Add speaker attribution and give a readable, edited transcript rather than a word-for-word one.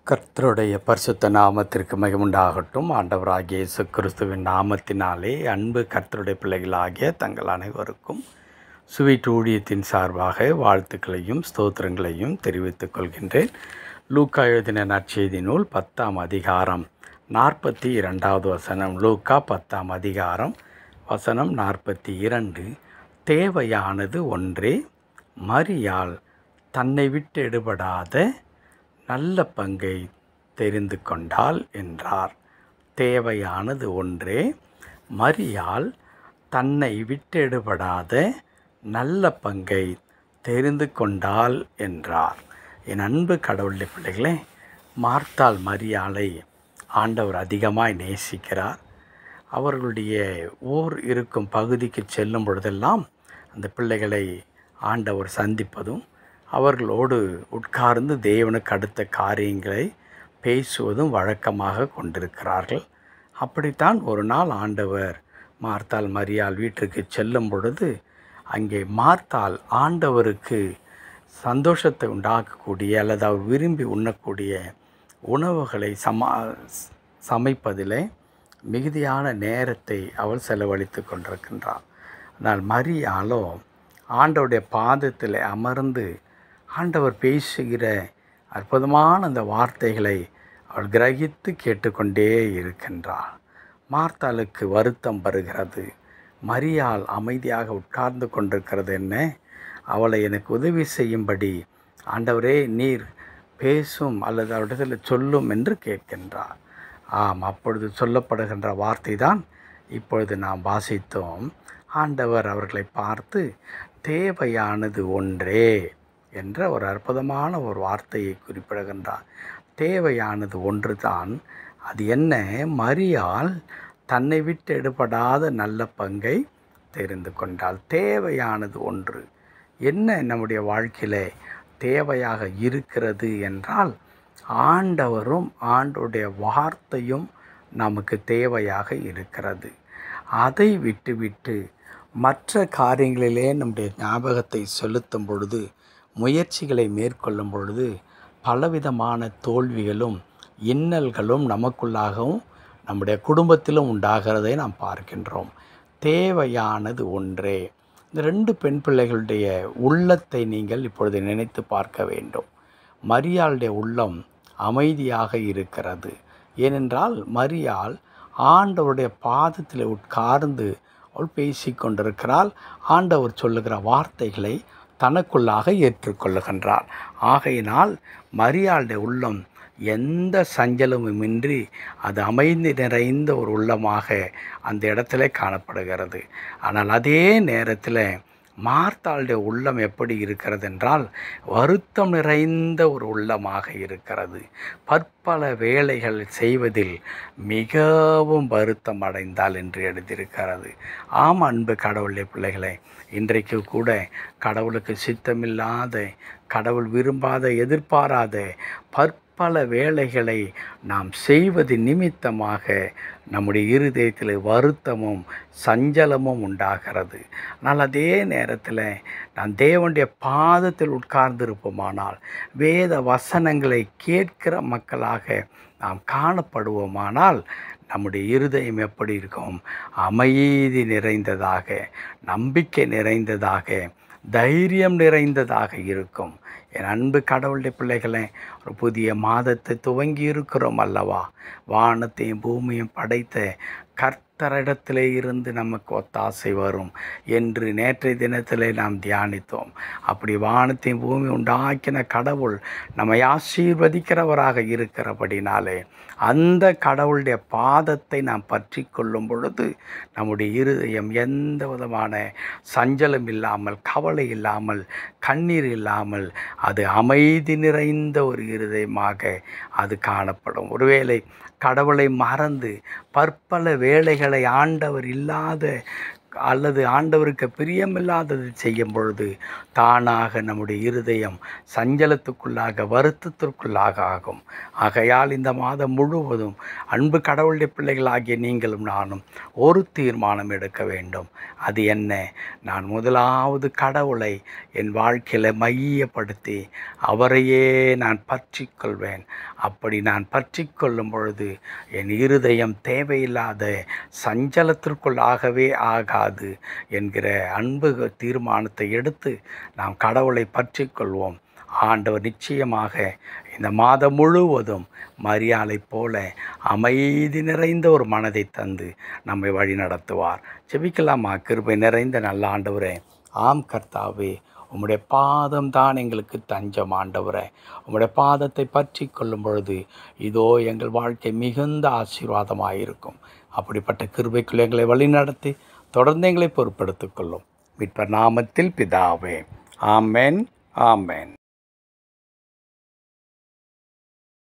Speaker 1: கர்த்தருடைய பரிசுத்த நாமத்திற்கு மகிமுண்டாகட்டும். ஆண்டவராகிய இயேசு கிறிஸ்துவின் நாமத்தினாலே அன்பு கர்த்தருடைய பிள்ளைகளாகிய தங்கள் அனைவருக்கும் ஸ்வீட் ஊழியத்தின் சார்பாக வாழ்த்துக்களையும் ஸ்தோத்திரங்களையும் தெரிவித்துக் கொள்கின்றேன். லூக்கா எழுதின நற்செய்தி நூல் 10ஆம் அதிகாரம் 42வது வசனம். லூக்கா 10ஆம் அதிகாரம் வசனம் 42. தேவையானது ஒன்றே, மரியாள் தன்னை விட்டு எடுபடாத நல்ல பங்கை தெரிந்து கொண்டாள் என்றார். தேவையானது ஒன்றே, மரியாள் தன்னை விட்டெடுபடாத நல்ல பங்கை தெரிந்து கொண்டாள் என்றார். என் அன்பு கடவுளுடைய பிள்ளைகளே, மார்த்தாள் மரியாளை ஆண்டவர் அதிகமாய் நேசிக்கிறார். அவர்களுடைய ஊர் இருக்கும் பகுதிக்கு செல்லும் பொழுதெல்லாம் அந்த பிள்ளைகளை ஆண்டவர் சந்திப்பதும் அவர்களோடு உட்கார்ந்து தேவனுக்கு அடுத்த காரியங்களை பேசுவதும் வழக்கமாக கொண்டிருக்கிறார்கள். அப்படித்தான் ஒரு நாள் ஆண்டவர் மார்த்தாள் மரியாள் வீட்டிற்கு செல்லும் பொழுது அங்கே மார்த்தாள் ஆண்டவருக்கு சந்தோஷத்தை உண்டாக்கக்கூடிய அல்லது அவர் விரும்பி உண்ணக்கூடிய உணவுகளை சமைப்பதிலே மிகுதியான நேரத்தை அவள் செலவழித்து கொண்டிருக்கின்றாள். ஆனால் மரியாளோ ஆண்டவருடைய பாதத்தில் அமர்ந்து ஆண்டவர் பேசுகிற அற்புதமான அந்த வார்த்தைகளை அவள் கிரகித்து கேட்டுக்கொண்டே இருக்கின்றாள். மார்த்தாளுக்கு வருத்தம் வருகிறது. மரியாள் அமைதியாக உட்கார்ந்து கொண்டிருக்கிறது என்ன? அவளை எனக்கு உதவி செய்யும்படி ஆண்டவரே நீர் பேசும் அல்லது அவரிடத்தில் சொல்லும் என்று கேட்கின்றார். ஆம், அப்பொழுது சொல்லப்படுகின்ற வார்த்தை தான் இப்பொழுது நாம் வாசித்தோம். ஆண்டவர் அவர்களை பார்த்து தேவையானது ஒன்றே என்ற ஒரு அற்புதமான ஒரு வார்த்தையை குறிப்பிடுகின்றார். தேவையானது ஒன்று தான். அது என்ன? மரியாள் தன்னை விட்டு எடுபடாத நல்ல பங்கை தெரிந்து கொண்டாள். தேவையானது ஒன்று என்ன நம்முடைய வாழ்க்கையில் தேவையாக இருக்கிறது என்றால், ஆண்டவரும் ஆண்டவருடைய வார்த்தையும் நமக்கு தேவையாக இருக்கிறது. அதை விட்டுவிட்டு மற்ற காரியங்களிலே நம்முடைய ஞாபகத்தை செலுத்தும் பொழுது, முயற்சிகளை மேற்கொள்ளும் பொழுது பலவிதமான தோல்விகளும் இன்னல்களும் நமக்குள்ளாகவும் நம்முடைய குடும்பத்திலும் உண்டாகிறதை நாம் பார்க்கின்றோம். தேவையானது ஒன்றே. இந்த 2 பெண் பிள்ளைகளுடைய உள்ளத்தை நீங்கள் இப்பொழுது நினைத்து பார்க்க வேண்டும். மரியாளுடைய உள்ளம் அமைதியாக இருக்கிறது. ஏனென்றால் மரியாள் ஆண்டவருடைய பாதத்தில் உட்கார்ந்து அவள் பேசி கொண்டிருக்கிறாள். ஆண்டவர் சொல்லுகிற வார்த்தைகளை தனக்குள்ளாக ஏற்றுக்கொள்ளுகின்றாள். ஆகையினால் மரியாளுடைய உள்ளம் எந்த சஞ்சலமுமின்றி அது அமைதி நிறைந்த ஒரு உள்ளமாக அந்த இடத்துல காணப்படுகிறது. ஆனால் அதே நேரத்தில் மார்த்தாளுடைய உள்ளம் எப்படி இருக்கிறது என்றால், வருத்தம் நிறைந்த ஒரு உள்ளமாக இருக்கிறது. பற்பல வேலைகள் செய்வதில் மிகவும் வருத்தம் அடைந்தாள் என்று எழுதியிருக்கிறது. ஆம், அன்பு கடவுளுடைய பிள்ளைகளை, இன்றைக்கு கூட கடவுளுக்கு சித்தமில்லாத, கடவுள் விரும்பாத, எதிர்பாராத பற்பல வேலைகளை நாம் செய்வது நிமித்தமாக நம்முடைய இருதயத்தில் வருத்தமும் சஞ்சலமும் உண்டாகிறது. ஆனால் அதே நேரத்தில் நான் தேவனுடைய பாதத்தில் உட்கார்ந்திருப்போமானால், வேத வசனங்களை கேட்கிற மக்களாக நாம் காணப்படுவோமானால், நம்முடைய இருதயம் எப்படி இருக்கும்? அமைதி நிறைந்ததாக, நம்பிக்கை நிறைந்ததாக, தைரியம் நிறைந்ததாக இருக்கும். என் அன்பு கடவுளுடைய பிள்ளைகளே, ஒரு புதிய மாதத்தை துவங்கி இருக்கிறோம் அல்லவா? வானத்தையும் பூமியும் படைத்த கர்த்தரிடத்திலே இருந்து நமக்கு ஒத்தாசை வரும் என்று நேற்றைய தினத்திலே நாம் தியானித்தோம். அப்படி வானத்தையும் பூமி உண்டாக்கின கடவுள் நம்மை ஆசீர்வதிக்கிறவராக இருக்கிறபடினாலே அந்த கடவுளுடைய பாதத்தை நாம் பற்றி கொள்ளும் பொழுது நம்முடைய இருதயம் எந்த விதமான சஞ்சலம் இல்லாமல், கவலை இல்லாமல், கண்ணீர் இல்லாமல் அது அமைதி நிறைந்த ஒரு இருதயமாக அது காணப்படும். ஒருவேளை கடவுளை மறந்து பற்பல வேலைகளை, ஆண்டவர் இல்லாத அல்லது ஆண்டவருக்கு பிரியமில்லாதது செய்யும் பொழுது தானாக நம்முடைய இருதயம் சஞ்சலத்துக்குள்ளாக வருத்தத்திற்குள்ளாக ஆகும். ஆகையால் இந்த மாதம் முழுவதும் அன்பு கடவுளுடைய பிள்ளைகளாகிய நீங்களும் நானும் ஒரு தீர்மானம் எடுக்க வேண்டும். அது என்ன? நான் முதலாவது கடவுளை என் வாழ்க்கையில் மையப்படுத்தி அவரையே நான் பற்றி கொள்வேன். அப்படி நான் பற்றி கொள்ளும் பொழுது என் இருதயம் தேவையில்லாத சஞ்சலத்திற்குள்ளாகவே ஆகாது என்கிற அன்பு தீர்மானத்தை எடுத்து நாம் கடவுளை பற்றி கொள்வோம். ஆண்டவர் நிச்சயமாக இந்த மாதம் முழுவதும் மரியாளை போல அமைதி நிறைந்த ஒரு மனதை தந்து நம்மை வழி நடத்துவார். ஜெபிக்கலாமா? கிருபை நிறைந்த நல்ல ஆண்டவரே, ஆம் கர்த்தாவே, உம்முடைய பாதம் தான் எங்களுக்கு தஞ்சம். ஆண்டவரே, உம்முடைய பாதத்தை பற்றி கொள்ளும் பொழுது இதோ எங்கள் வாழ்க்கை மிகுந்த ஆசீர்வாதமாயிருக்கும். அப்படிப்பட்ட கிருபைக்குள் எங்களை வழிநடத்தி தொடர்ந்து எங்களை பொறுப்படுத்திக் கொள்ளும். மீட்பர் நாமத்தில் பிதாவே, ஆமென், ஆமென்.